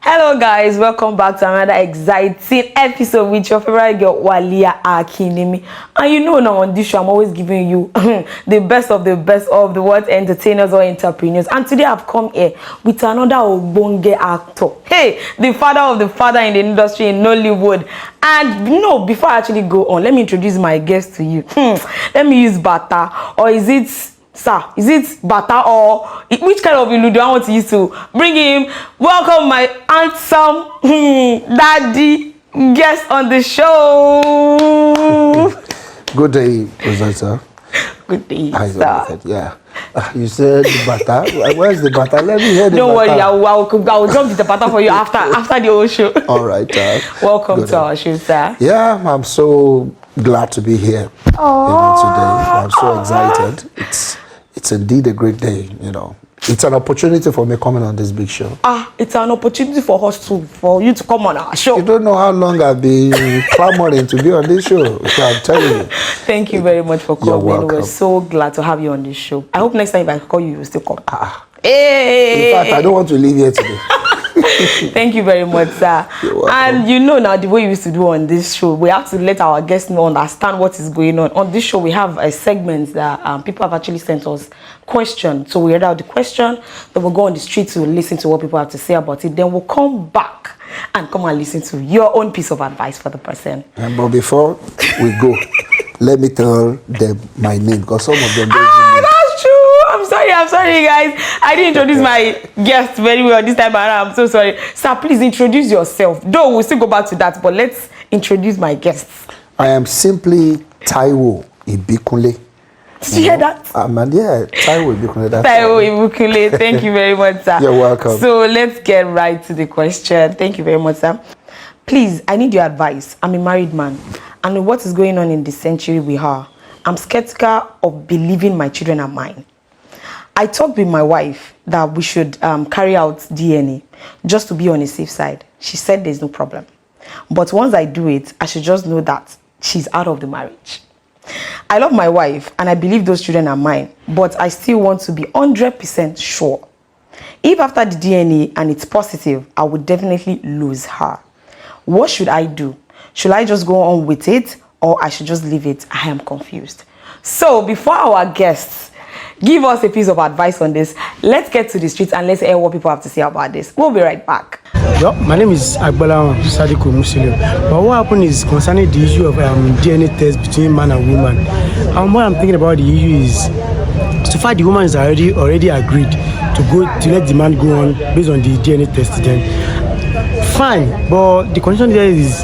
Hello guys, welcome back to another exciting episode with your favorite girl Lyah Akinimi. And you know now on this show I'm always giving you the best of the world entertainers or entrepreneurs. And today I've come here with another Ogbonge actor. Hey, the father of the father in the industry in Nollywood. And you know, before I actually go on, let me introduce my guest to you. Let me use Bata, or is it sir? Is it Bata, or which kind of ilu do I want to use to bring him? Welcome my handsome daddy guest on the show. Good day, presenter. Good day, sir. Yeah. You said Bata. Where's the Bata? Let me hear the Don't Bata. worry, I'll drop the Bata for you after the whole show. All right. Welcome to our show, sir. Yeah, I'm so glad to be here today. I'm so excited. It's indeed a great day, you know. It's an opportunity for me coming on this big show. It's an opportunity for us for you to come on our show. You don't know how long I've been clamoring to be on this show. So I'm telling you. Thank you very much for coming. You're welcome. We're so glad to have you on this show. I hope next time if I call you, you will still come. Hey. In fact, I don't want to leave here today. Thank you very much, sir. And you know now the way we used to do on this show, we have to let our guests know, understand what is going on. On this show, we have a segment that people have actually sent us questions. So we read out the question, then we'll go on the street to listen to what people have to say about it. Then we'll come back and come and listen to your own piece of advice for the person. But before we go, let me tell them my name, because some of them don't know. That's true. I'm sorry, guys. I didn't introduce my guest very well this time around. I'm so sorry. Sir, please introduce yourself. Though we'll still go back to that, but let's introduce my guests. I am simply TAIWO IBIKUNLE. Did you hear that? TAIWO IBIKUNLE. TAIWO IBIKUNLE. Thank you very much, sir. You're welcome. So let's get right to the question. Thank you very much, sir. Please, I need your advice. I'm a married man, and what is going on in this century we are, I'm skeptical of believing my children are mine. I talked with my wife that we should carry out DNA just to be on a safe side. She said there's no problem. But once I do it, I should just know that she's out of the marriage. I love my wife and I believe those children are mine, but I still want to be 100% sure. If after the DNA and it's positive, I would definitely lose her. What should I do? Should I just go on with it, or I should just leave it? I am confused. So before our guests give us a piece of advice on this, let's get to the streets and let's hear what people have to say about this. We'll be right back. Yo, my name is Agbola Sadiku Muslim. But what happened is concerning the issue of DNA test between man and woman. What I'm thinking about the issue is, so far the woman is already agreed to let the man go on based on the DNA test. Then fine, but the condition there is,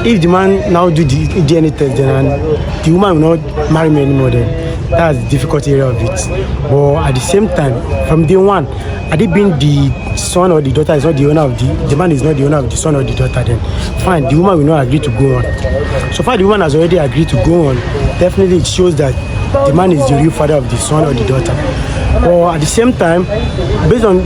if the man now do the DNA test then and the woman will not marry me anymore, then that's the difficult area of it. But at the same time, from day one, had it been the son or the daughter is not the owner of the man is not the owner of the son or the daughter, then fine, the woman will not agree to go on. So far the woman has already agreed to go on, definitely it shows that the man is the real father of the son or the daughter. But at the same time, based on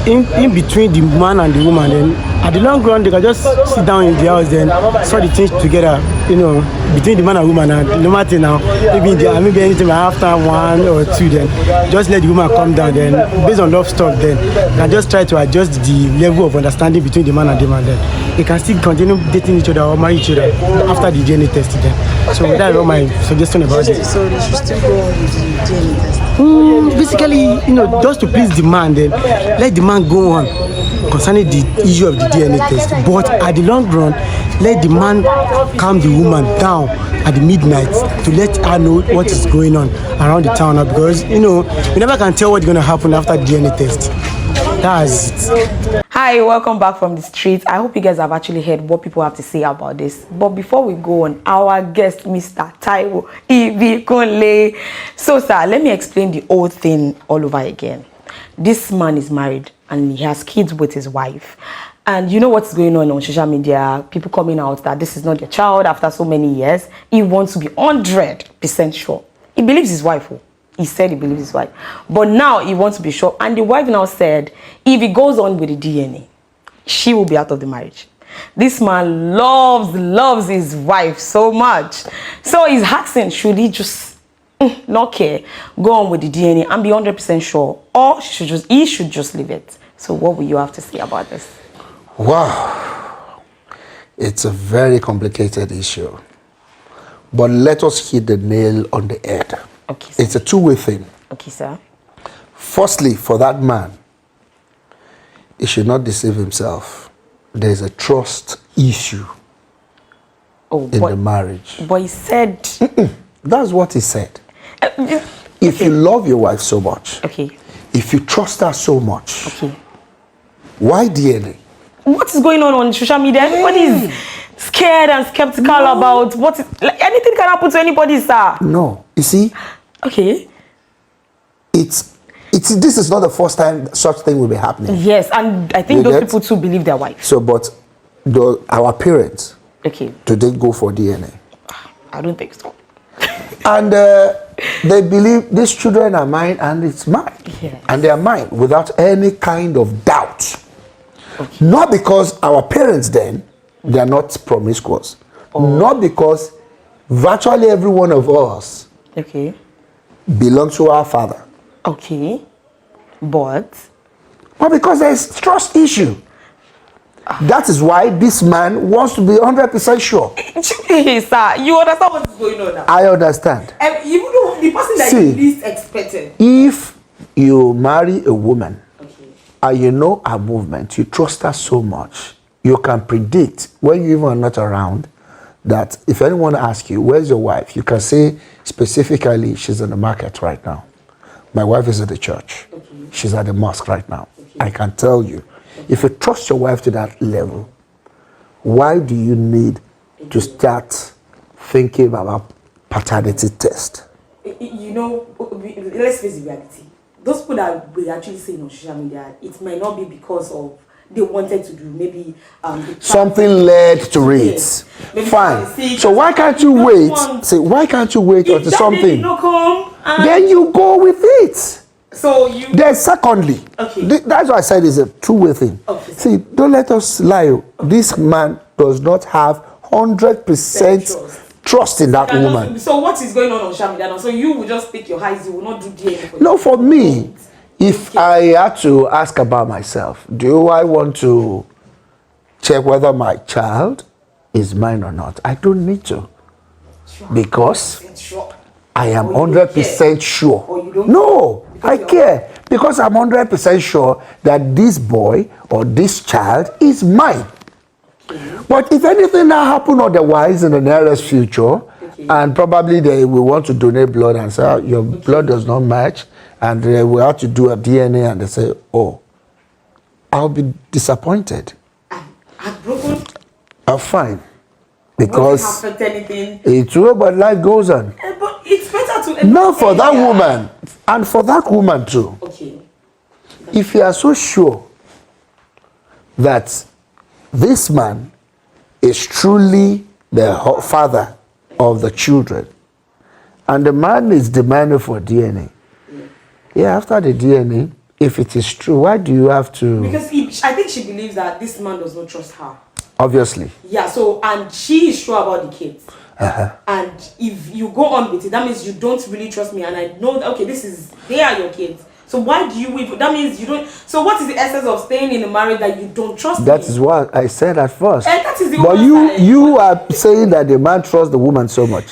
in between the man and the woman, then at the long run they can just sit down in the house, then sort the things together, you know, between the man and woman. And no matter now, maybe anything after 1 or 2, then just let the woman come down. Then based on love stuff, then can just try to adjust the level of understanding between the man and the man. Then they can still continue dating each other or marry each other after the DNA test. Then so that's all my suggestion about it. So they should still go on with the DNA test. Basically, you know, just to please the man, then let the man go on concerning the issue of the DNA test. But at the long run, let the man calm the woman down at the midnight to let her know what is going on around the town, because you know you never can tell what's going to happen after the DNA test. That's it. Hi, welcome back from the streets. I hope you guys have actually heard what people have to say about this. But before we go on, our guest, Mr. TAIWO IBIKUNLE. So, sir, let me explain the whole thing all over again. This man is married and he has kids with his wife. And you know what's going on social media? People coming out that this is not their child after so many years. He wants to be 100% sure. He believes his wife. He said he believes his wife. But now he wants to be sure. And the wife now said, if he goes on with the DNA, she will be out of the marriage. This man loves his wife so much. So he's asking, should he just not care, go on with the DNA and be 100% sure, or he should just leave it? So what will you have to say about this? Wow. It's a very complicated issue. But let us hit the nail on the head. Okay, sir. It's a two-way thing. Okay, sir. Firstly, for that man, he should not deceive himself. There's a trust issue in the marriage. But he said... That's what he said. If you love your wife so much, okay, if you trust her so much, okay, why DNA? what is going on social media? Everybody is scared and skeptical about what is... Like, anything can happen to anybody, sir. No. You see, Okay. this is not the first time such thing will be happening. Yes, and I think You those get? people too believe their wife. So, but our parents, Okay. do they go for DNA? I don't think so. And they believe these children are mine and it's mine. Yes. And they are mine without any kind of doubt. Okay. Not because our parents then, they are not promiscuous. Not because virtually every one of us Okay. belongs to our father. Okay. But... Because there is trust issue. That is why this man wants to be 100% sure. Hey, sir, you understand what is going on now? I understand. Even though the person that See, you least expected. If you marry a woman, Okay. and you know her movement, you trust her so much, you can predict when you even are not around that if anyone asks you, where's your wife? You can say specifically, she's in the market right now. My wife is at the church. Okay. She's at the mosque right now. Okay. I can tell you. If you trust your wife to that level, why do you need to start thinking about paternity test? You know, let's face the reality. Those people that we actually saying on social media, it might not be because of they wanted to do maybe something led to it. Yes. Fine. So why can't you wait? Say, why can't you wait until something? Not come, Then you go with it. So you... Then secondly, Okay. That's why I said it's a two-way thing. Okay. See, don't let us lie. This man does not have 100% trust in that woman. So what is going on social media now? So you will just take your eyes, you will not do DNA for No, for me, if I had to ask about myself, do I want to check whether my child is mine or not? I don't need to. Because Sure. I am Or you don't 100% sure. Or you don't No, care. I care. Because I'm 100% sure that this boy or this child is mine. Okay. But if anything now happen otherwise in the nearest future, and probably they will want to donate blood and say, your blood does not match, and they will have to do a DNA, and they say, oh, I'll be disappointed. Heartbroken? I'm fine. Because Won't affect anything. it's true, but life goes on. But it's better to... Not for that woman, and for that woman too. Okay. If you are so sure that this man is truly the father of the children, and the man is demanding for DNA, yeah, after the DNA, if it is true, why do you have to? Because I think she believes that this man does not trust her. Obviously. Yeah, so, and she is sure about the kids. And if you go on with it, that means you don't really trust me, and I know that, okay, they are your kids. So why do you even, that means you don't, so what is the essence of staying in a marriage that you don't trust That me? is what I said at first. And that is the But woman's side. you are saying that the man trusts the woman so much.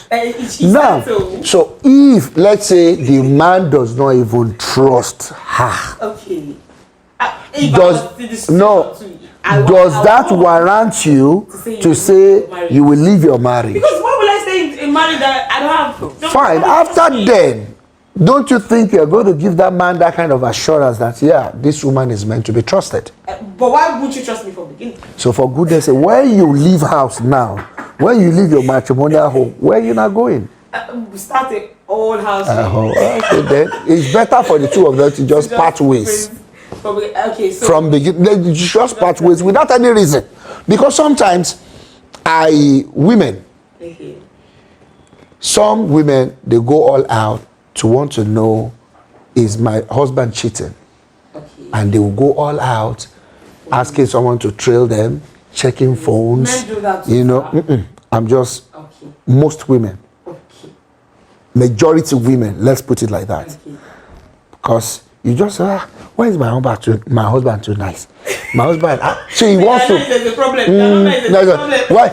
Now, so if, let's say, the man does not even trust her, Okay. does that warrant you to say you will leave your marriage? Because why will I stay in a marriage that I don't have? Fine. After then, don't you think you're going to give that man that kind of assurance that, yeah, this woman is meant to be trusted? But why wouldn't you trust me from the beginning? So for goodness sake, when you leave house now, when you leave your matrimonial home, where are you not going? We start a old house. Okay, then it's better for the two of them to just part ways. Okay, so From beginning, they just part ways without any reason. Because sometimes women, some women, they go all out to want to know, is my husband cheating? Okay. And they will go all out asking someone to trail them, checking phones. Men do that too, you know, I'm just, Okay. most women, Okay. majority women, let's put it like that. Okay. Because You just why is my husband too nice? My husband, so he wants to. There's a problem. Problem. Why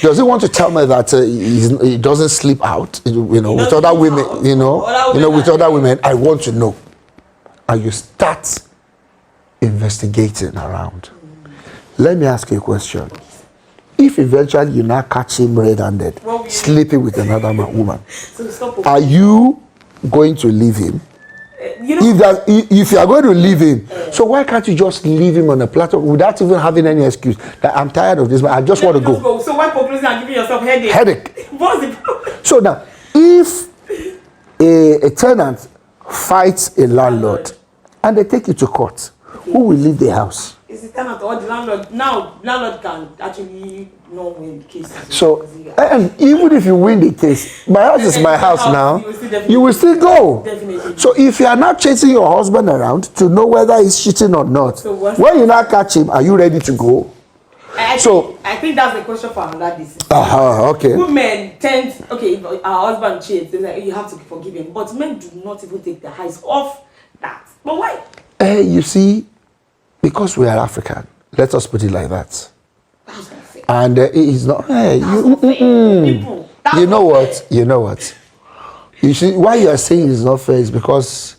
does he want to tell me that he doesn't sleep out? With other women. With other women. I want to know. And you start investigating around. Let me ask you a question. If eventually you now catch him red-handed, sleeping with another woman, are you going to leave him? If you are going to leave him, so why can't you just leave him on a plateau without even having any excuse that I'm tired of this man, I just want to go. So why conclusion and giving yourself Headache. What's the problem? So now, if a tenant fights a landlord and they take you to court, who will leave the house? It's the tenant or the landlord. Now, landlord can actually not win the case. So, and even if you win the case, my house is my house now, you will still go. Definitely. So if you are not chasing your husband around to know whether he's cheating or not, when you now catch him, are you ready to go? I think that's the question for another day. Okay. Women tend, if our husband cheats, you have to forgive him. But men do not even take their eyes off that. But why? You see, because we are African, let us put it like that. And it is not. You know what? You see, why you are saying it's not fair is because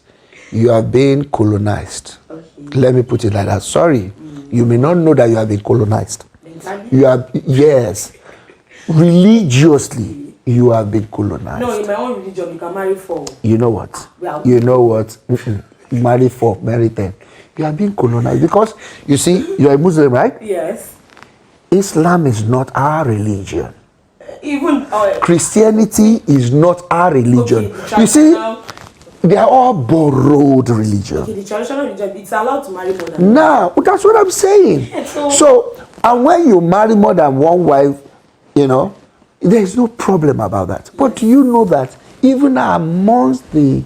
you are being colonized. Okay. Let me put it like that. Sorry, you may not know that you have been colonized. You are, yes, religiously you have been colonized. No, in my own religion you can marry 4. You know what? You know what? Marry 4, marry 10. You are being colonized because you see, you are a Muslim, right? Yes. Islam is not our religion. Even Christianity is not our religion. Okay, you see, they are all borrowed religion. Okay, the traditional religion, it's allowed to marry more than now, that's what I'm saying. Yeah, so, and when you marry more than one wife, there is no problem about that. But do you know that even amongst the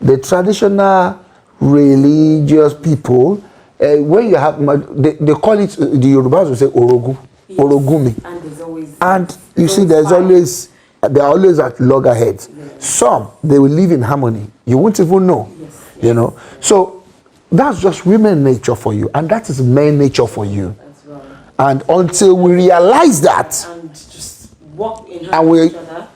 traditional religious people, when you have, they call it, the Yorubas will say orogu, yes. Orogumi. And there's always, and you see, they're always at loggerheads. Yes. Some, they will live in harmony. You won't even know, yes. So that's just women nature for you, and that is men nature for you. That's right. And until we realize that, and just walk in hand with each other.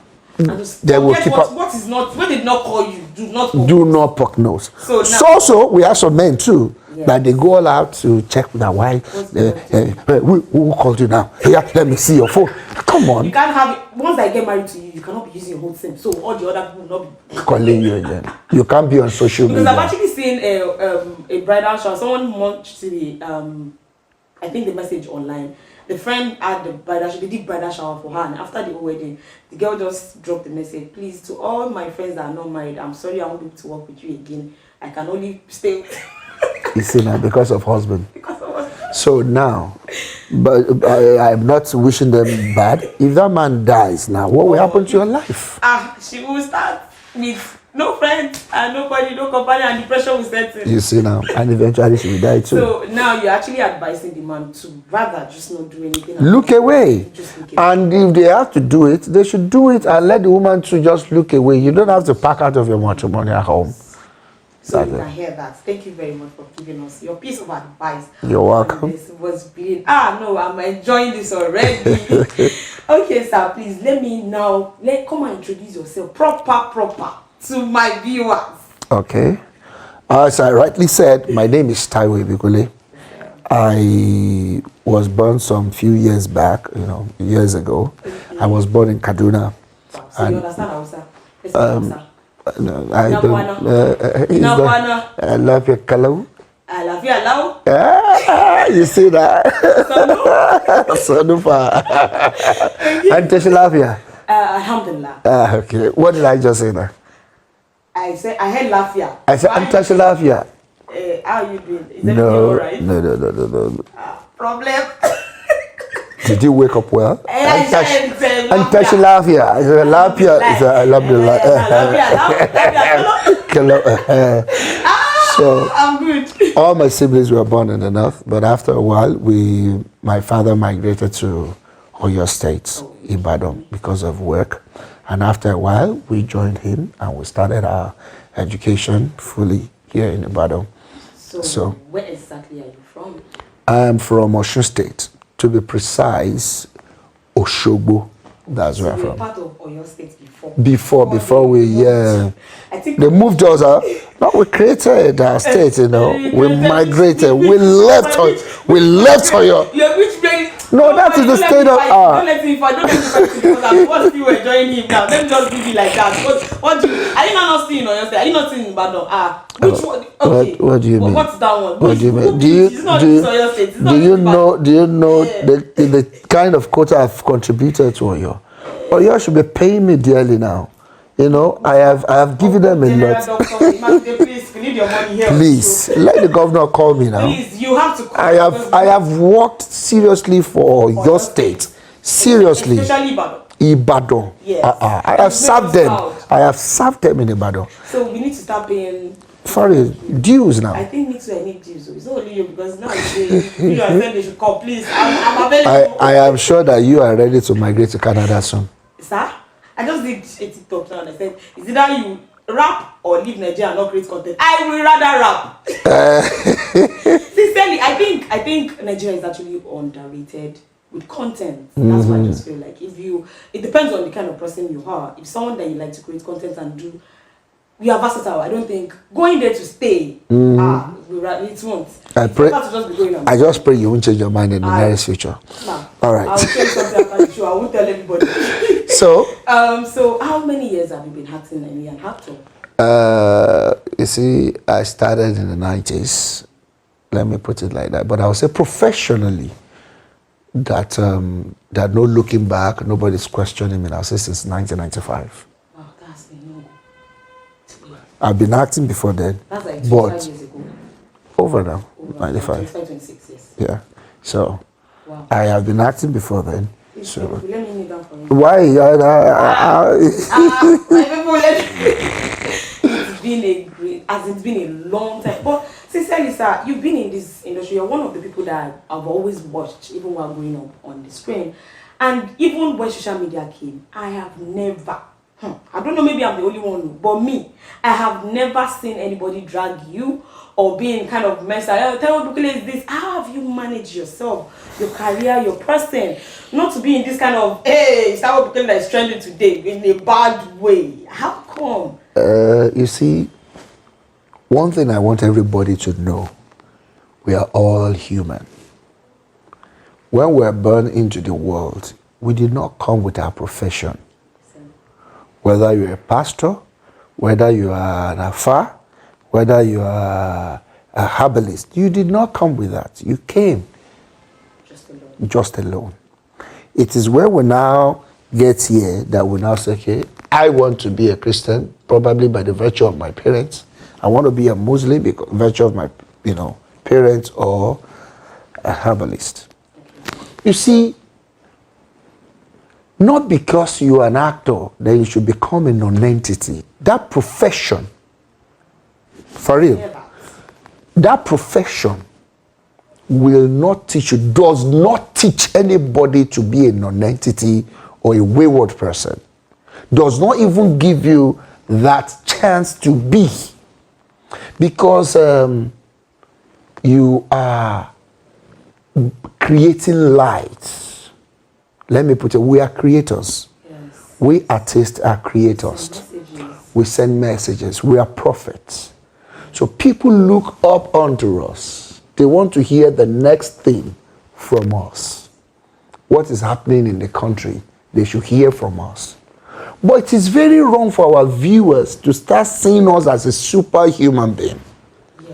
They will keep what is not, when they did not call you, do not poke nose. So we have some men too, that they go all out to check with their wife. Who called you now? Here, let me see your phone. Come on. You can't have it. Once I get married to you, you cannot be using your whole SIM. So all the other people will not be calling you again. You can't be on social media. Because I've actually seen a bridal shower. Someone launched I think the message online. The friend had the bridal shower, they did bridal shower for her, and after the wedding, the girl just dropped the message, please, to all my friends that are not married, I'm sorry I won't be able to work with you again. I can only stay with you see now, because of husband. So now, but I'm not wishing them bad. If that man dies now, what will happen to your life? She will start with no friends and nobody, no company, and depression will set in. You see now, and eventually she will die too. So now you're actually advising the man to rather just not do anything. Look away. And if they have to do it, they should do it and let the woman to just look away. You don't have to pack out of your matrimony at home. So you can hear that. Thank you very much for giving us your piece of advice. You're welcome. This was brilliant. No, I'm enjoying this already. Okay, sir, please come and introduce yourself proper to my viewers. Okay. As I rightly said, my name is TAIWO IBIKUNLE. I was born some few years back, years ago. I was born in Kaduna. So you understand Hausa? No, I don't. I love your color. I love you, allow. You see that? Sanufa. And Teshalafia. Alhamdulillah. Okay. What did I just say now? I said I had lafia. I said I'm Teshalafia. How are you doing? Is everything all right? No. Problem. Did you wake up well? And Teshalafia. I said Lafia. So I'm good. All my siblings were born in the north, but after a while, my father migrated to Oyo State, Ibadan, because of work. And after a while, we joined him and we started our education fully here in Ibadan. So where exactly are you from? I am from Osun State. To be precise, Oshogbo. That's where I'm from. Part of Oyo State before. Before we, yeah. I think They moved us out. No, we created our state, you know. We migrated. We left Oyo. You're rich, man. No, that is the state of Don't let me fight because I'm what you enjoying him now. Let me just give you like that. What do you? Are you not seeing Oyo State? Are you not seeing Ibadan? Which one? Okay. What do you mean? What's that one? What do you mean? Do you know the kind of quota I've contributed to Oyo? Oyo should be paying me dearly now. You know, I have given them a lot. Please, we need your money here. Please, let the governor call me now. Please, you have to call. I have worked seriously for your state. Seriously. Especially Ibadan. Ibadan. Yes. I have served them. I have served them in Ibadan. So we need to start paying. Sorry, dues now. I think me too. I need dues. It's not only you because now you said they should call. Please, I'm available. I am sure that you are ready to migrate to Canada soon. Sir, I just did a TikTok now and I said, is either you rap or leave Nigeria and not create content? I will rather rap. Sincerely, I think Nigeria is actually underrated with content. That's why I just feel like it depends on the kind of person you are. If someone that you like to create content and do, we are versatile. I don't think going there to stay, it won't. I just pray you won't change your mind in the nearest future. Nah, all right. I'll tell you something after the show. I won't tell everybody. So how many years have you been acting and an actor? You see, I started in the 90s. Let me put it like that. But I would say professionally, that no looking back, nobody's questioning me. I'll say since 1995. Wow, that's been I've been acting before then. That's like 25 years ago. Over now, 95. 25, 26 years. Yeah. So, wow. I have been acting before then. So let me kneel down for you. Why? It's been a long time. But sincerely, sir, you've been in this industry. You're one of the people that I've always watched, even while growing up on the screen. And even when social media came, I have never, I don't know, maybe I'm the only one, but me, I have never seen anybody drag you or being kind of messed up. TAIWO IBIKUNLE is this. How have you managed yourself, your career, your person, not to be in this kind of, hey, TAIWO IBIKUNLE that is trending today in a bad way? How come? You see, one thing I want everybody to know, we are all human. When we're born into the world, we did not come with our profession. Whether you're a pastor, whether you are an afar, whether you are a herbalist, you did not come with that. You came just alone. It is where we now get here that we now say, okay, I want to be a Christian, probably by the virtue of my parents. I want to be a Muslim because virtue of my, parents, or a herbalist. You see, not because you are an actor, then you should become a non-entity. That profession, for real, that profession will not teach you, does not teach anybody to be a non-entity or a wayward person. Does not even give you that chance to be. Because you are creating light. Let me put it, we are creators. Yes. We artists are creators. We send messages. We are prophets. So people look up onto us. They want to hear the next thing from us. What is happening in the country, they should hear from us. But it is very wrong for our viewers to start seeing us as a superhuman being. Yeah.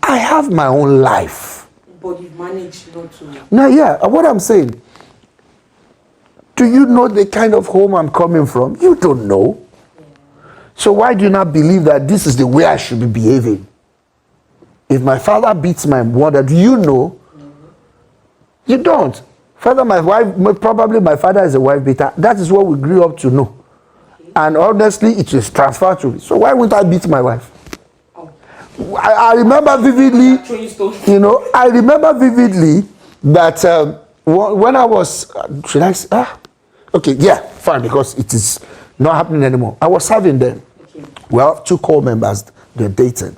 I have my own life. But you've managed not to. Now, yeah, what I'm saying, do you know the kind of home I'm coming from? You don't know. Yeah. So why do you not believe that this is the way I should be behaving? If my father beats my mother, do you know? Mm-hmm. You don't. Father, my wife, probably my father is a wife beater. That is what we grew up to know. And honestly, it is transferred to me. So why wouldn't I beat my wife? Oh. I remember vividly, I remember vividly that when I was, should I say, okay, yeah, fine, because it is not happening anymore. I was serving them. Okay. Well, 2 core members, they're dating.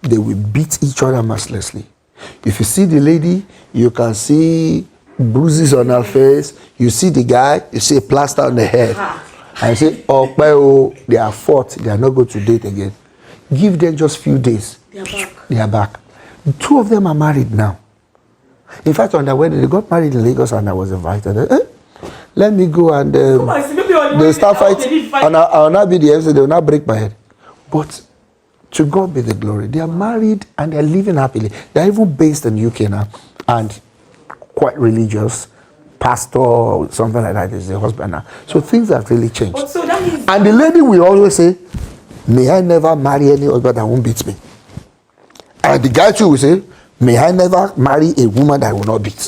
they will beat each other mercilessly. If you see the lady, you can see bruises on her face. You see the guy, you see a plaster on the head. And you say, oh, they are fought. They are not going to date again. Give them just few days. They are back. They are back. 2 of them are married now. In fact, on their wedding, they got married in Lagos and I was invited. Let me go and they'll start fighting. And I'll not be the MC, they will not break my head. But to God be the glory. They are married and they're living happily. They're even based in UK now and quite religious. Pastor or something like that is the husband now. So things have really changed. But so that means and the lady will always say, may I never marry any husband that won't beat me. And the guy too will say, may I never marry a woman that will not beat.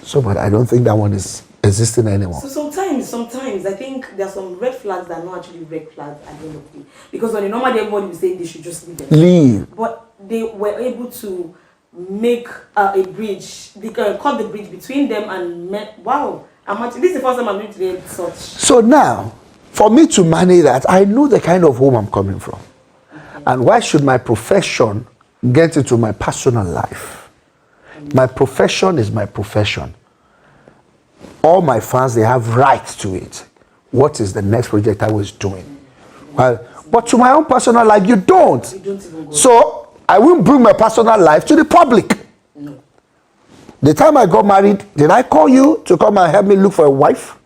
So, but I don't think that one is existing anymore. So sometimes I think there are some red flags that are not actually red flags at the end of the day. Because on the normal day, everybody will say they should just leave them. Leave. But they were able to make a bridge, they cut the bridge between them and met. Wow, this is the first time I'm going to get such. So now, for me to manage that, I know the kind of home I'm coming from. And why should my profession get into my personal life? My profession is my profession. All my fans, they have rights to it. What is the next project I was doing? Well, but to my own personal life, you don't. You don't even go. So I won't bring my personal life to the public. No. The time I got married, did I call you to come and help me look for a wife?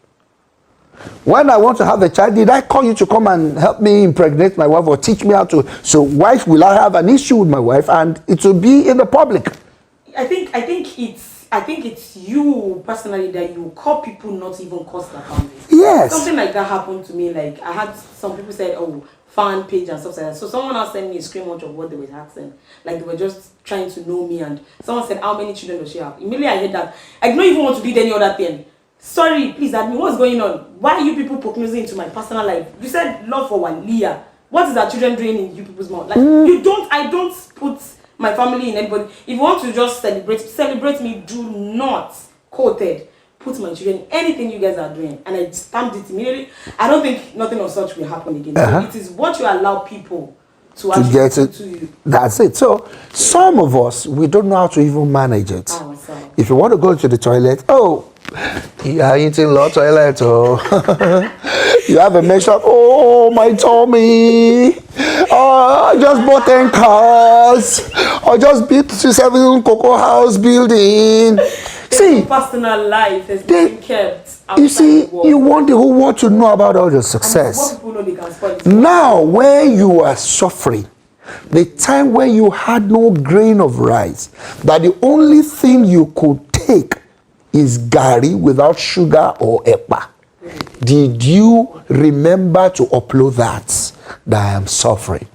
When I want to have a child, did I call you to come and help me impregnate my wife or teach me how to? So wife, will I have an issue with my wife and it will be in the public? I think it's you personally that you call people not even cross their boundaries. Yes. Something like that happened to me. Like I had some people said, oh, fan page and stuff like that. So someone else sent me a screenshot of what they were asking. Like they were just trying to know me, and someone said, how many children does she have? Immediately I heard that. I don't even want to do any other thing. Sorry, please admit what's going on. Why are you people poking into my personal life? You said love for Lyah. What is our children doing in you people's mouth? Like I don't put my family in anybody. If you want to just celebrate me, do not quoted put my children in anything you guys are doing. And I stamped it immediately. I don't think nothing of such will happen again. So it is what you allow people to actually get it to you. That's it. So some of us, we don't know how to even manage it. Oh, if you want to go to the toilet, you are eating lot toilet, you have a mess up, my tummy, I just bought 10 cars, I just built 7 cocoa house building. See, personal life has been kept outside. You see, you want the whole world to know about all your success. What people know they can spoil it. Now, when you are suffering, the time when you had no grain of rice, that the only thing you could take is gari without sugar or epa. Did you remember to upload that I am suffering?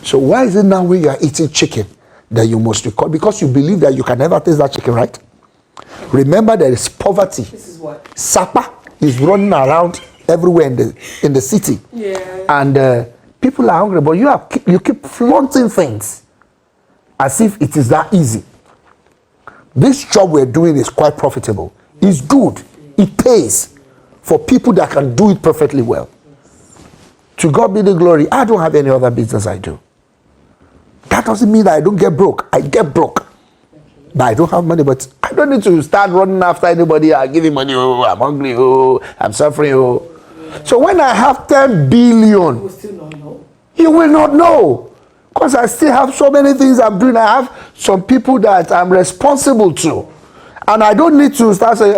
So why is it now when you are eating chicken that you must record? Because you believe that you can never taste that chicken, right? Remember, there is poverty. This is what Sapa is running around everywhere in the city. Yeah. And people are hungry, but you keep flaunting things as if it is that easy. This job we're doing is quite profitable. It's good. It pays for people that can do it perfectly well. To God be the glory. I don't have any other business I do. That doesn't mean that I don't get broke. I get broke. But I don't have money, but I don't need to start running after anybody. I'm giving money. Oh, I'm hungry. Oh, I'm suffering. Oh. So when I have 10 billion, you will still not know. You will not know. Because I still have so many things I'm doing. I have some people that I'm responsible to. And I don't need to start saying,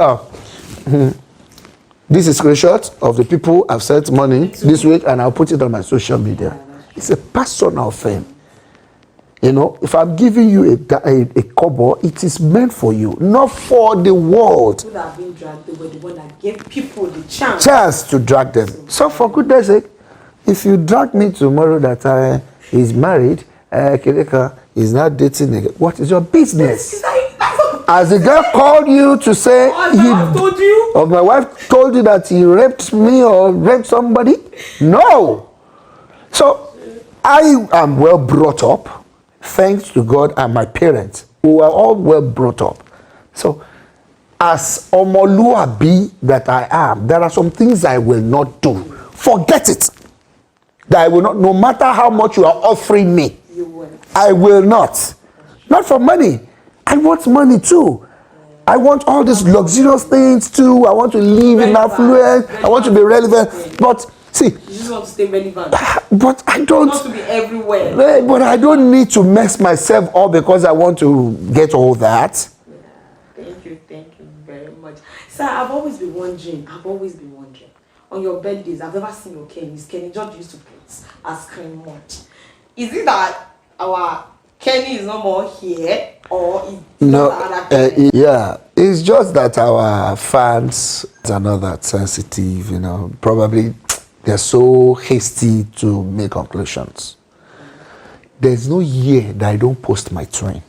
this is a screenshot of the people I've sent money this week and I'll put it on my social media. It's a personal thing. You know, if I'm giving you a kobo, it is meant for you, not for the world. People that have been dragged, they were the one that gave people the chance to drag them. So for goodness sake, if you drag me tomorrow that he's married, he's not dating again, what is your business? As the girl called you to say, or my wife told you that he raped me or raped somebody? No. So I am well brought up. Thanks to God and my parents, who were all well brought up. So, as Omoluabi that I am, there are some things I will not do. Forget it. that I will not, no matter how much you are offering me, You won't. I will not. Not for money. I want money too. I want all these luxurious things too. I want to live in affluence. I want to be relevant. But see, You just want to stay relevant. but I don't. You want to be everywhere. But I don't need to mess myself up because I want to get all that. Thank you very much. Sir, I've always been wondering. On your birthdays, I've never seen your Kenny's. Kenny George used to put a screen much. Is it that our Kenny is no more here, or is No, other Kenny? yeah, it's just that our fans are not that sensitive, you know. Probably they're so hasty to make conclusions. There's no year that I don't post my train.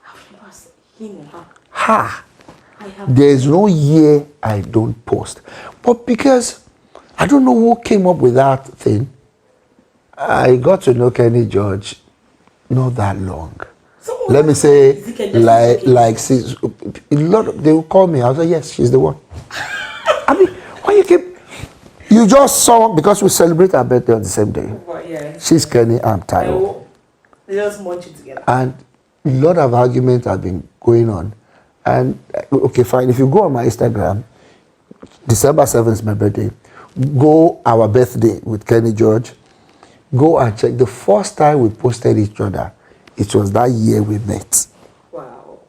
I've never seen him or her. Ha! I have. There's no year I don't post. But because I don't know who came up with that thing, I got to know Kenny George not that long. Someone Let me say, Is it Kenny? like, see, a lot of, they will call me. I'll say, yes, she's the one. I mean, why you keep, you just saw, because we celebrate our birthday on the same day. But yeah. She's Kenny, I'm Taiwo. They just munch it together. And a lot of arguments have been going on. And, okay, fine, if you go on my Instagram, December 7th is my birthday, go our birthday with Kenny George, go and check. The first time we posted each other, it was that year we met. Wow.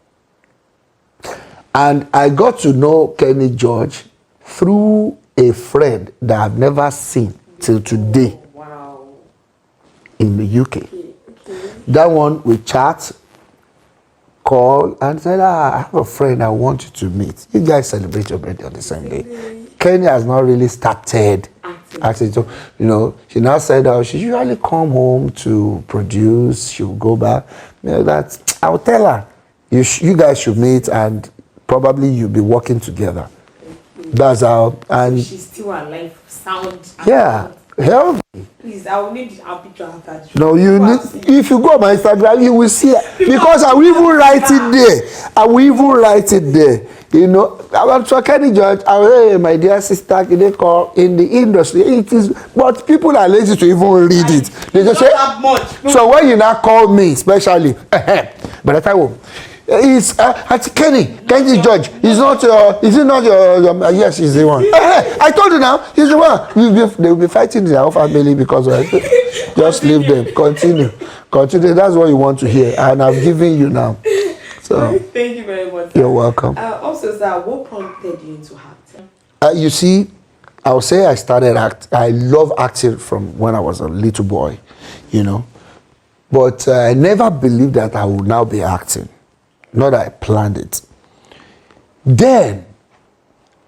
And I got to know Kenny George through a friend that I've never seen till today Wow. in the UK. Okay. That one, we chat, call, and said, I have a friend I want you to meet. You guys celebrate your birthday on the same day. Kenny has not really started acting. So, you know, she now said she usually come home to produce, she'll go back. You know, that I'll tell her, you guys should meet and probably you'll be working together. That's how, and She's still alive, sound. yeah, healthy. Please, I will need a picture after. No, you need, if you go on my Instagram, you will see it. Because I will even write it there. I will even write it there. You know, I'm for Kenny George, I will say, my dear sister, they call in the industry. It is, but people are lazy to even read it. They just say, so when you now call me, especially, by the time, it's Kenny George. He's not your, is it not your yes, he's the one. I told you now, he's the one. They will be fighting their own family because of it. Just leave them. Continue. That's what you want to hear. And I've given you now. So, thank you very much. You're welcome. Also, sir, what prompted you into acting? You see, I'll say I started I love acting from when I was a little boy, you know. But I never believed that I would now be acting. Not that I planned it. Then,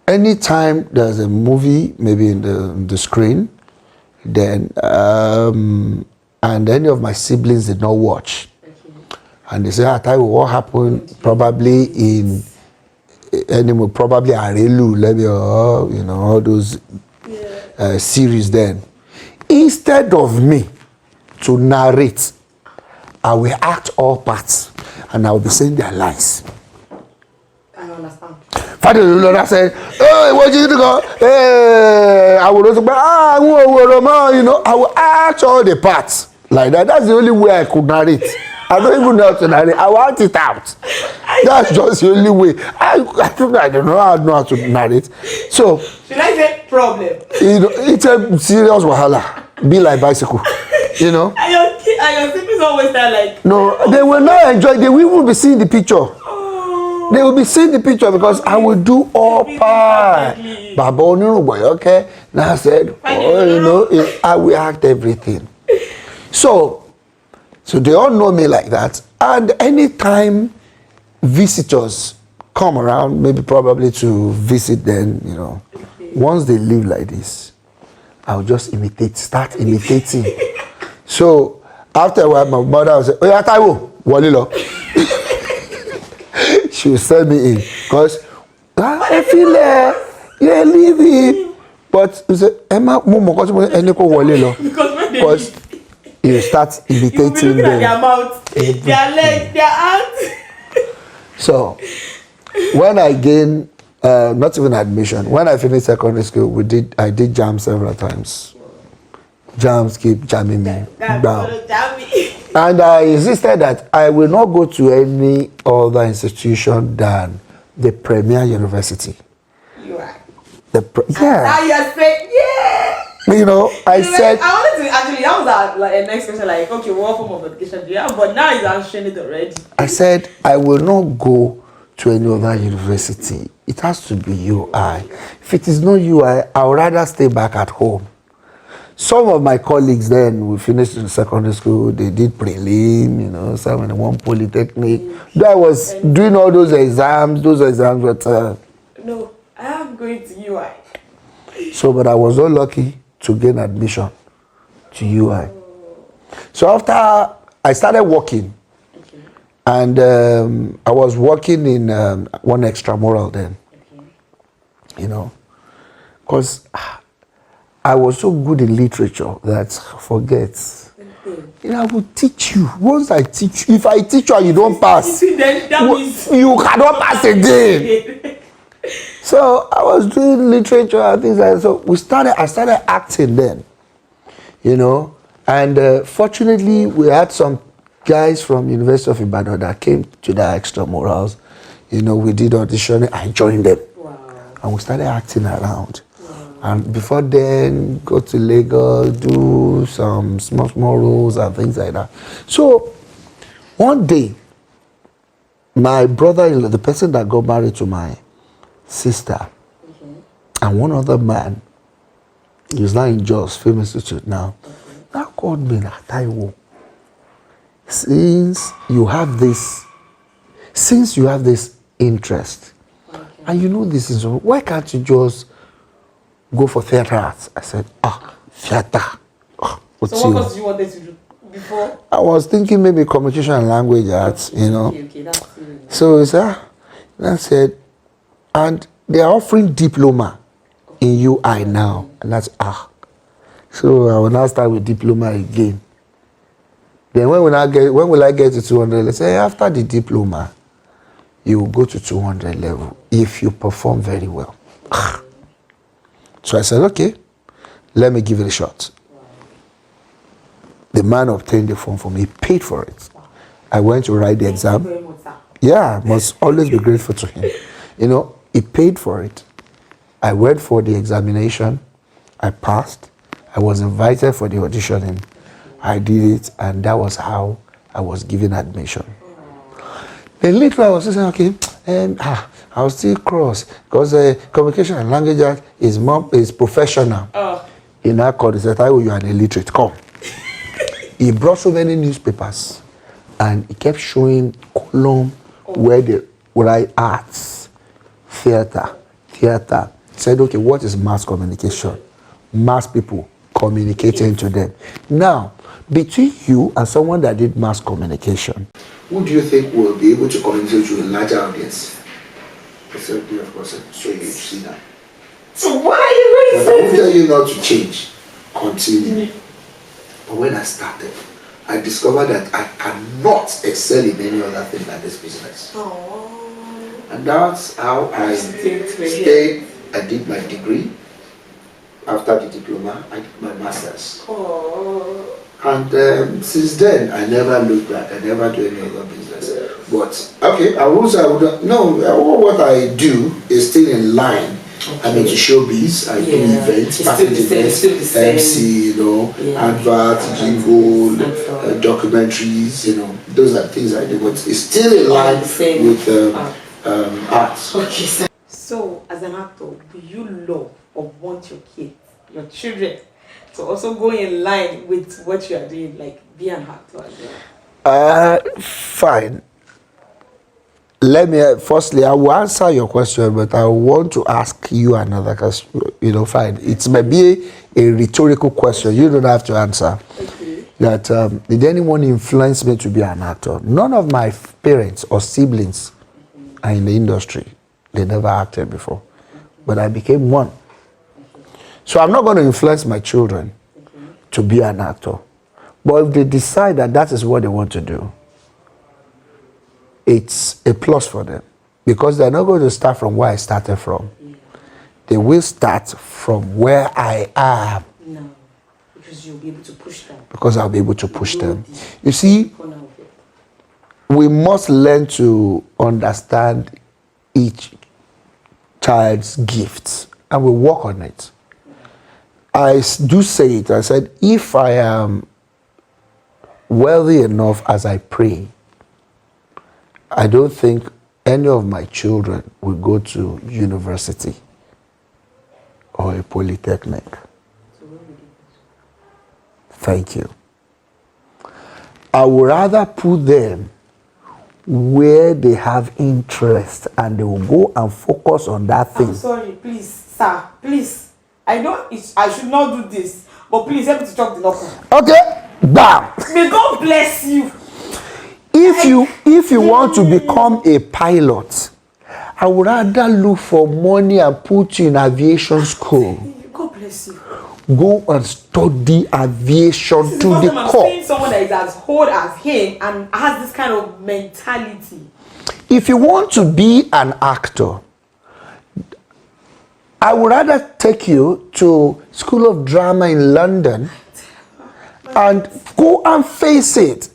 anytime there's a movie, maybe in the screen, then, and any of my siblings did not watch. And they say, Taiwo, what happened? Probably in probably Arelu, you know, all those series then. Instead of me to narrate, I will act all parts and I will be saying their lines. I understand. Father Lula said, hey, what you go? Hey, I will also you know, I will act all the parts like that. That's the only way I could narrate. I don't even know how to narrate. I want it out. That's just the only way. I don't know how to narrate. So, should I say problem? You know, it's a serious wahala. Be like bicycle. You know? And your siblings always start like... No, they will not enjoy. They will even be seeing the picture. Oh. They will be seeing the picture because I will do all part. Baba Onirubo, okay? Now I said, you know, I will act everything. So they all know me like that. And anytime visitors come around, maybe probably to visit them, you know, once they live like this, I'll just start imitating. So after a while, my mother will say, oh, yeah, Taiwo, Walilo. She will send me in. Because, I feel you're leaving. But you say, Emma, because you start imitating them. Their mouth, their legs, their hands. So, when I gained, not even admission, when I finished secondary school, I did jam several times. Jams keep jamming me. That's Bam. gonna jam me. And I insisted that I will not go to any other institution than the premier university. You are. Yeah. Now you're saying, yeah. You know, I said. I wanted to actually, that was like a next question, like, okay, what form of education do you have? But now he's answering it already. I said, I will not go to any other university. It has to be UI. If it is not UI, I would rather stay back at home. Some of my colleagues then, we finished in secondary school, they did prelim, you know, some in one polytechnic. Though I was doing all those exams were No, I am going to UI. so, but I was so lucky to gain admission to UI. So after I started working, and I was working in one extramural then, you know, because I was so good in literature that forget. You know, I will teach you. Once I teach you, if I teach you and you don't pass, Then that means you cannot pass again. So I was doing literature and things like that. So I started acting then, you know, and fortunately we had some guys from University of Ibadan that came to the extramurals. You know, we did auditioning. I joined them. wow. And we started acting around. And before then, go to Lagos, do some small roles and things like that. So one day, my brother-in-law, the person that got married to my sister, and one other man, he's now in Jos, Film Institute now, now called me, Taiwo. Since you have this interest, and you know this is, why can't you just go for theatre arts? I said, theatre. So what else you wanted to do before? I was thinking maybe communication and language arts, you know. Okay, that's serious. So he said, I said, and they are offering diploma in UI now. And that's, So I will now start with diploma again. Then when will I get to 200? Let's say after the diploma, you will go to 200 level if you perform very well. So I said, okay, let me give it a shot. The man obtained the form for me, paid for it. I went to write the exam. Yeah, I must always be grateful to him. You know, he paid for it. I went for the examination. I passed. I was invited for the auditioning. I did it, and that was how I was given admission. Then later I was saying, okay, I'll still cross because communication and language art is professional. In our court, he said, "Taiwo, you are an illiterate. Come." He brought so many newspapers, and he kept showing column where they write arts, theater. He said, okay, what is mass communication? Mass people communicating to them. Now, between you and someone that did mass communication, who do you think will be able to communicate to a larger audience? I said, of course, so you see that. So what are you going to But I say? will tell you not to change. Continue. But when I started, I discovered that I cannot excel in any other thing than this business. And that's how I stayed. I did my degree. After the diploma, I did my master's. And since then, I never looked back. I never do any other business. But okay, I would what I do is still in line. I'm into showbiz. I do events, package events, MC, you know, adverts, jingle, documentaries. You know, those are things I do. But it's still in line with arts. Okay, sir. So, as an actor, do you love or want your kids, your children, to also go in line with what you are doing, like be an actor as well? Fine. Let me, firstly, I will answer your question, but I want to ask you another question. You know, fine. It may be a rhetorical question. You don't have to answer. Okay. That, did anyone influence me to be an actor? None of my parents or siblings are in the industry. They never acted before. But I became one. So I'm not going to influence my children to be an actor. But if they decide that that is what they want to do, it's a plus for them. Because they're not going to start from where I started from. They will start from where I am. No, because you'll be able to push them. Because I'll be able to push them. You see, we must learn to understand each child's gifts, and we work on it. I do say it. I said, if I am wealthy enough as I pray, I don't think any of my children will go to university or a polytechnic. Thank you. I would rather put them where they have interest and they will go and focus on that thing. I'm sorry, please, sir, please. I should not do this, but please help me to chop the knuckle. Okay, bam. May God bless you. If you want to become a pilot, I would rather look for money and put you in aviation school. God bless you. Go and study aviation to the I'm core. seeing someone that is as old as him and has this kind of mentality. If you want to be an actor, I would rather take you to School of Drama in London and go and face it.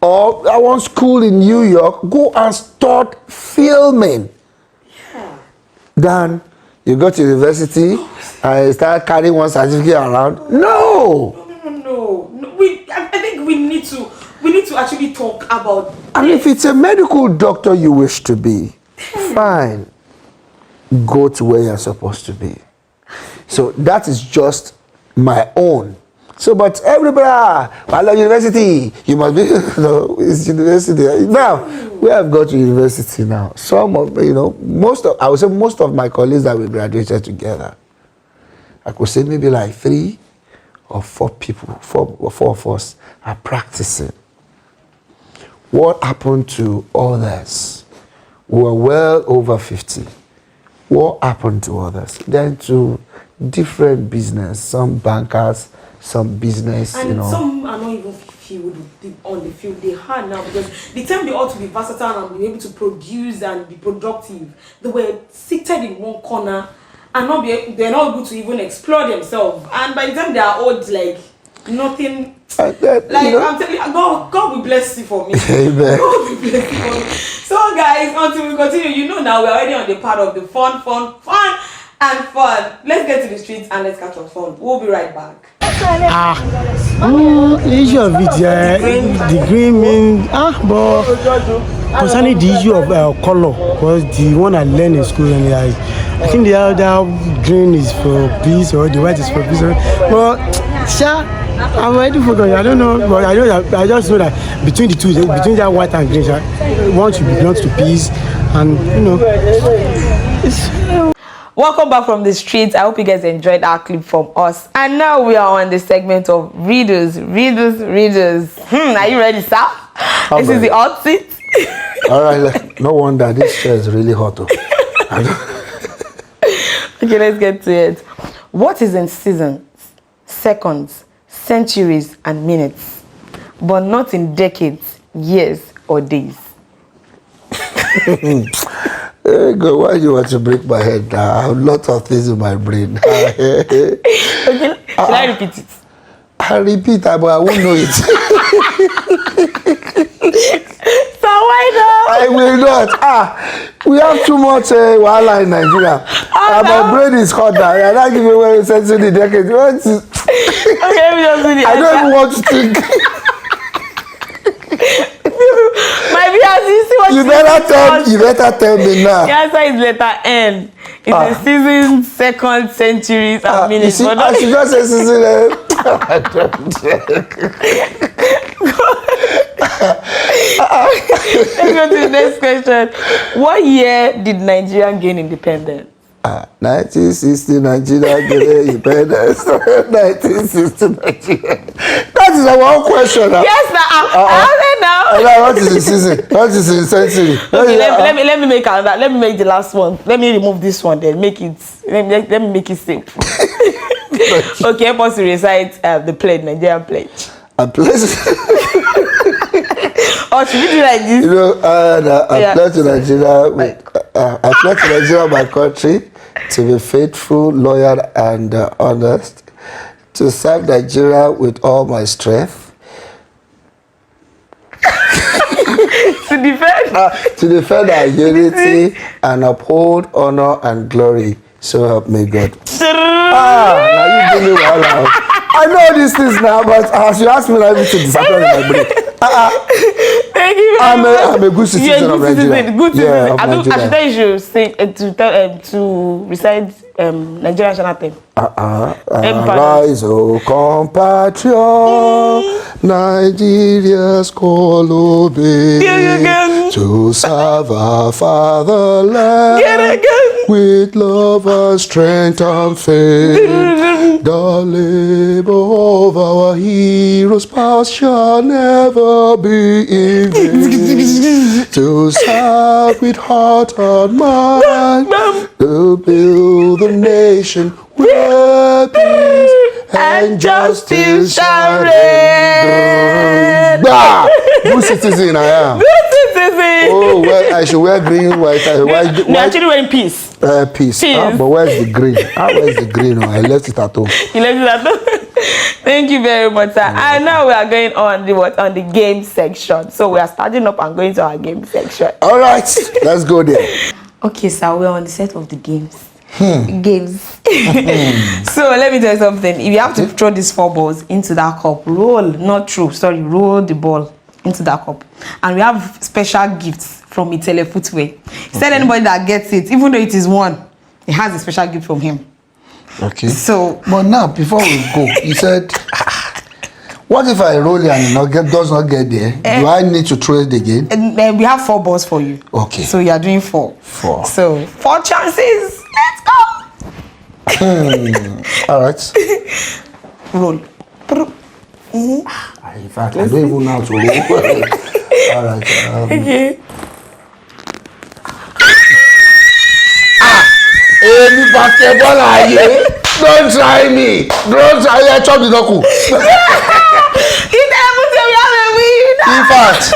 Or I want school in New York, go and start filming. Yeah. Then you go to university and start carrying one certificate around. No. No. I think we need to actually talk about. And if it's a medical doctor you wish to be, fine. Go to where you're supposed to be. So that is just my own. So, but everybody, I love university. You must be, no, it's university. Now, we have got to university now. Some of, I would say most of my colleagues that we graduated together, I could say maybe like 3 or 4 people, four of us are practicing. What happened to others who are well over 50? What happened to others? Then to different business, some bankers, some business, and some are not even on the field. They are now because the time they ought to be versatile and be able to produce and be productive, they were seated in one corner and they're not able to even explore themselves. And by the time they are old, like nothing. I'm telling you, God will bless you for me. Amen. God will bless you for me. So guys, until we continue, now we're already on the part of the fun. Let's get to the streets and let's catch up fun. We'll be right back. The issue of it, the green means, but concerning the issue of color, was the one I learned in school, and I think the other green is for peace or the white is for peace. But I'm ready for God. I don't know, but I just know that between the two, between that white and green, one should belong to peace, and Welcome back from the streets. I hope you guys enjoyed our clip from us. And now we are on the segment of readers. Are you ready, sir? This is the hot seat. All right, no wonder this chair is really hot. Okay, let's get to it. What is in seasons, seconds, centuries, and minutes, but not in decades, years, or days? God, why do you want to break my head now? I have a lot of things in my brain. Okay, should I repeat it? I repeat, but I won't know it. So why not? I will not. We have too much wahala in Nigeria. My brain is hot now. I don't give away a sense of the decade. Okay, let me just do the I don't even want to think. My viewers, you see what You better tell me now. The answer is letter N. It's the seasons, seconds, centuries, and minutes. You see, I should just say season. Let's go to the next question. What year did Nigeria gain independence? 1960 Nigeria gained independence. 1960 Nigeria. That is our own question now. Yes, now. What is the season? What is the century? Okay, let me make another. Let me make the last one. Let me remove this one. Then make it. Let me make it simple. Okay, help us to recite the pledge, Nigerian pledge. A place. Or should we do like this? I pledge to Nigeria. I pledge to Nigeria, my country, to be faithful, loyal, and honest, to serve Nigeria with all my strength. To defend our unity and uphold honor and glory. So help me God. Now you give me well out. I know these things now, but as you ask me, I need to disappear in my brain. Thank you. I'm a good citizen of Nigeria. Good citizen. Yeah, of I Nigeria. should tell you sing to recite Nigerian national anthem. Rise, O compatriot, Nigeria's call obey, to serve our fatherland with love and strength and faith. The labor of our heroes past shall never be in vain. To serve with heart and mind, to build the nation where peace and justice shall reign. Good citizen I am. Good citizen. Oh, well, I should wear green, white. No, actually wearing peace. Peace. But where's the green? Where's the green? I left it at home. You left it at home. Thank you very much, sir. And now we are going on the game section. So we are starting up and going to our game section. All right, let's go there. Okay, sir, we're on the set of the games. Games. So let me tell you something. If you have to throw these 4 balls into that cup, roll the ball into that cup. And we have special gifts from Itele Footwear. He said anybody that gets it, even though it is one, he has a special gift from him. Okay. So, but now, before we go, you said, what if I roll it and it does not get there? Do I need to throw it again? And we have 4 balls for you. Okay. So you are doing 4. 4. So 4 chances. Let's go. All right. Roll. In fact, I don't even know how to roll. All right. Okay. Any basketball here? Don't try me. Don't try me. I chop the doku. In fact,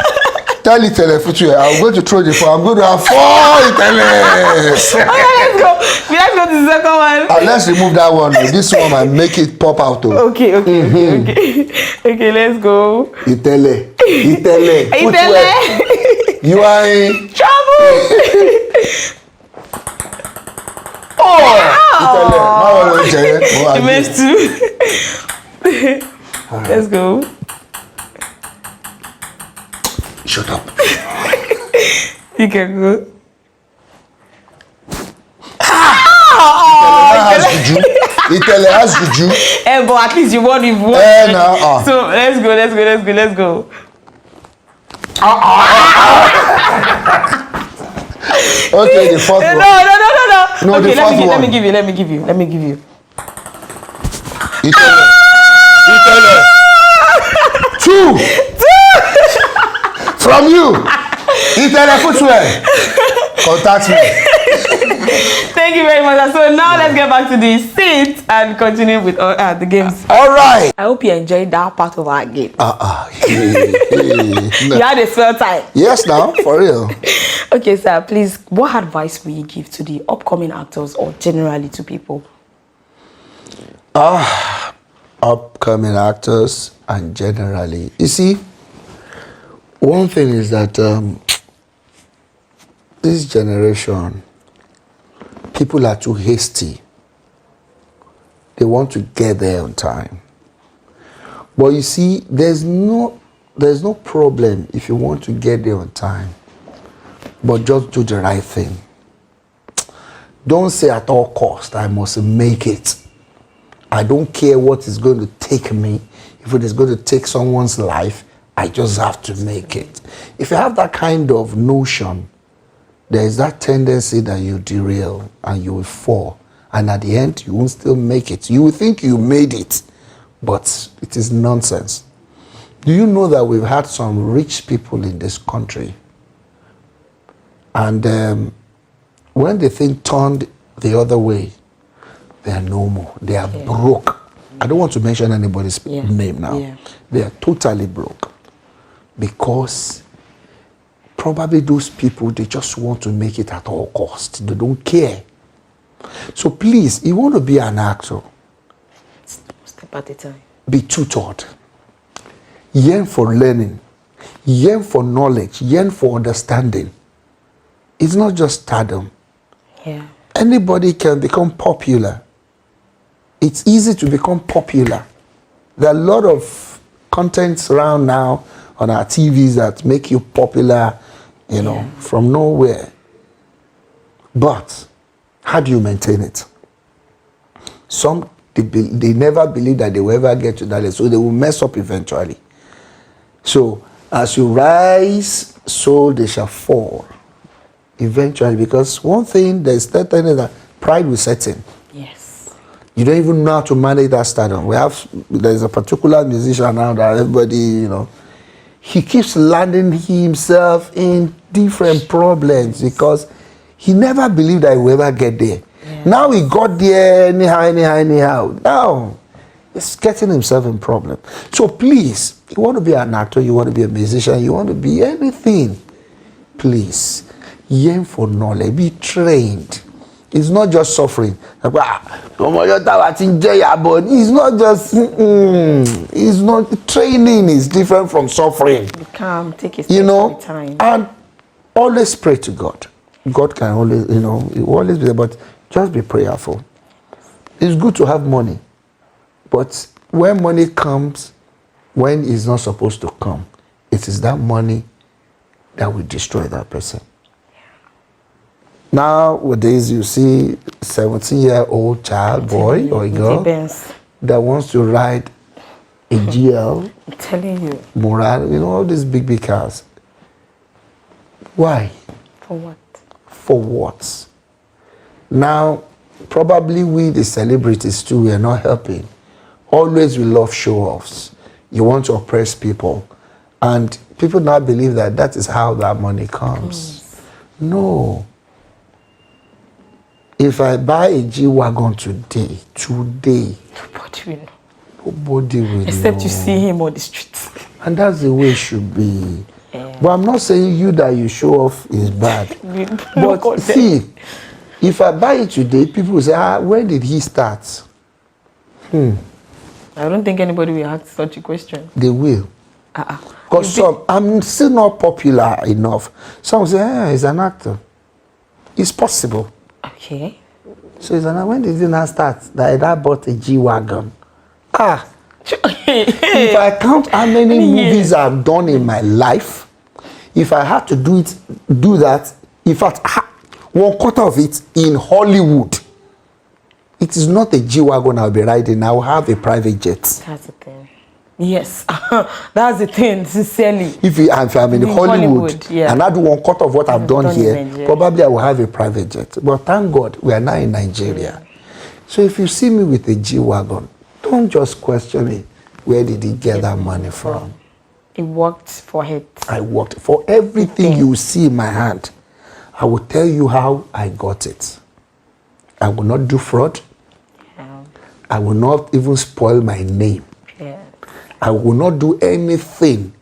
tell Itele Footwear, I'm going to throw the 4. I'm going to have 4 Iteles. Okay, let's go. Let's go to the second one. Let's remove that one. This one and make it pop out. Okay. Okay, let's go. Itele. Footwear. You are in trouble. You missed 2. Let's go. Shut up. You can go. Itele has juju. But at least you won. You've won. So let's go. Okay, the 4th one. No, okay, the 4th one. Let me give you. Itele. 2. From you. Itele Footwear. Contact me. Thank you very much. So now let's get back to the seat and continue with the games. All right. I hope you enjoyed that part of our game. No. You had a spell time. Yes, now, for real. Okay, sir, please, what advice will you give to the upcoming actors or generally to people? Upcoming actors and generally. You see, one thing is that this generation, people are too hasty. They want to get there on time. But you see, there's no problem if you want to get there on time. But just do the right thing. Don't say at all cost, I must make it. I don't care what is going to take me. If it is going to take someone's life, I just have to make it. If you have that kind of notion, there is that tendency that you derail and you will fall. And at the end, you won't still make it. You will think you made it, but it is nonsense. Do you know that we've had some rich people in this country? And when the thing turned the other way, they are no more. They are broke. I don't want to mention anybody's name now. Yeah. They are totally broke. Because probably those people, they just want to make it at all costs. They don't care. So please, you want to be an actor, step at a time. Be tutored. Yearn for learning. Yearn for knowledge. Yearn for understanding. It's not just stardom. Yeah. Anybody can become popular. It's easy to become popular. There are a lot of contents around now on our TVs that make you popular, you know, from nowhere. But how do you maintain it? Some, they never believe that they will ever get to that level, so they will mess up eventually. So, as you rise, so they shall fall eventually. Because one thing, there's that thing that pride will set in. Yes. You don't even know how to manage that stardom. There's a particular musician now that everybody, you know, he keeps landing himself in different problems because he never believed that he would ever get there. Yeah. Now he got there anyhow. Now he's getting himself in problem. So please, you want to be an actor, you want to be a musician, you want to be anything, please, yearn for knowledge, be trained. It's not just suffering. It's not just, it's not, training is different from suffering. You can't take it step at a time. And always pray to God. God can always, you know, he will always be there, but just be prayerful. It's good to have money, but when money comes, when it's not supposed to come, it is that money that will destroy that person. Nowadays, you see 17-year-old child, boy or a girl, that wants to ride a GL. I'm telling you. Moral, you know, all these big cars. Why? For what? For what? Now, probably we, the celebrities too, we are not helping. Always we love show-offs. You want to oppress people. And people now believe that that is how that money comes. No. If I buy a G-Wagon today, nobody will except know. you see him on the streets. And that's the way it should be. Yeah. But I'm not saying you that you show off is bad. But see, if I buy it today, people will say, when did he start? I don't think anybody will ask such a question. They will. Because I'm still not popular enough. Some say, he's an actor. It's possible. Okay. So when did you not start? That I bought a G-Wagon. If I count how many movies I've done in my life, if I had to do that, in fact, 1/4 of it in Hollywood, it is not a G-Wagon I'll be riding. I'll have a private jet. That's the thing. Yes, that's the thing, sincerely. If I'm in Hollywood and I do 1/4 of what I've done here, probably I will have a private jet. But thank God, we are now in Nigeria. So if you see me with a G-Wagon, don't just question me. Where did he get that money from? He worked for it. I worked for everything you see in my hand. I will tell you how I got it. I will not do fraud. Yeah. I will not even spoil my name. Yeah. I will not do anything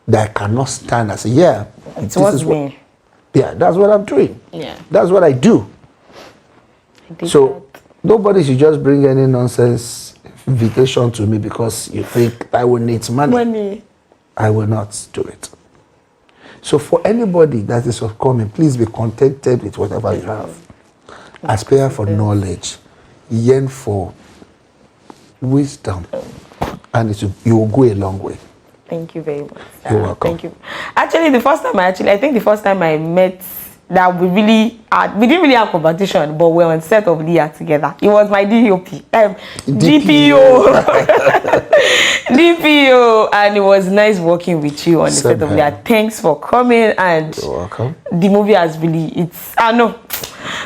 that I cannot stand and say, it was me. That's what I'm doing. Yeah. That's what I do. So nobody should just bring any nonsense invitation to me because you think I will need money. I will not do it. So for anybody that is upcoming, please be contented with whatever you have. Aspire for knowledge. Yearn for wisdom. And you will go a long way. Thank you very much. You're welcome. Thank you. Actually, the first time I met that we didn't really have competition, but we were on set of Lyah together. It was my DPO, and it was nice working with you on the set of Lyah. Thanks for coming, and you're welcome. The movie has really,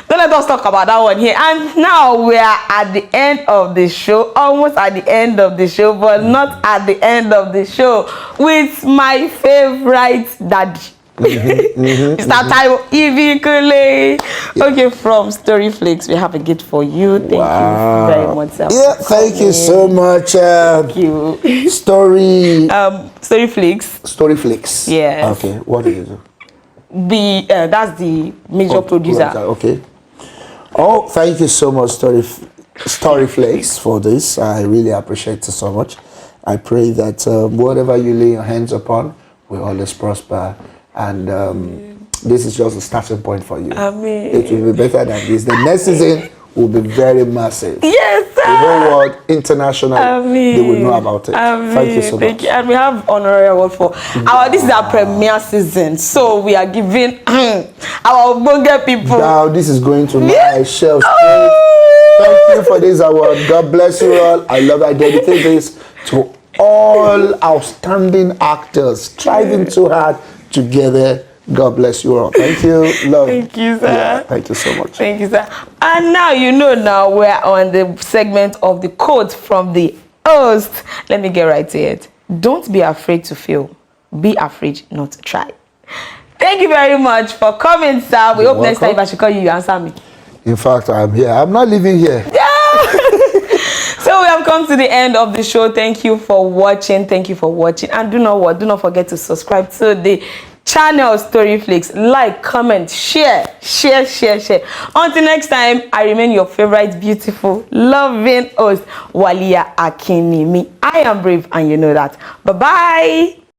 don't let us talk about that one here. And now we are at the end of the show, almost at the end of the show, but not at the end of the show, with my favorite daddy. Mr. TAIWO IBIKUNLE. Okay, from Storyflix, we have a gift for you. Thank you very much. Thank you so much. Thank you. Storyflix. Yes. Okay, what do you do? That's the major producer. Okay. Oh, thank you so much, Story Flakes for this. I really appreciate it so much. I pray that whatever you lay your hands upon will always prosper. And this is just a starting point for you. Amen. It will be better than this. The next season will be very massive. Yes, sir. The whole world, international, they will know about it. Thank you so much. And we have honorary award for this is our premiere season, so we are giving our Bonga people. Now this is going to my shelf. Thank you for this award. God bless you all. I dedicate this to all outstanding actors striving too hard together. God bless you all. Thank you. Love. Thank you, sir. Yeah, thank you so much. Thank you, sir. And now we're on the segment of the quote from the host. Let me get right to it. Don't be afraid to fail. Be afraid not to try. Thank you very much for coming, sir. We hope next time if I should call you, you answer me. In fact, I'm here. I'm not living here. So we have come to the end of the show. Thank you for watching. Thank you for watching. And do not forget to subscribe to the channel Story Flakes. Like, comment, share. Until next time, I remain your favorite, beautiful, loving host, Lyah Akinimi. I am brave and you know that. Bye-bye.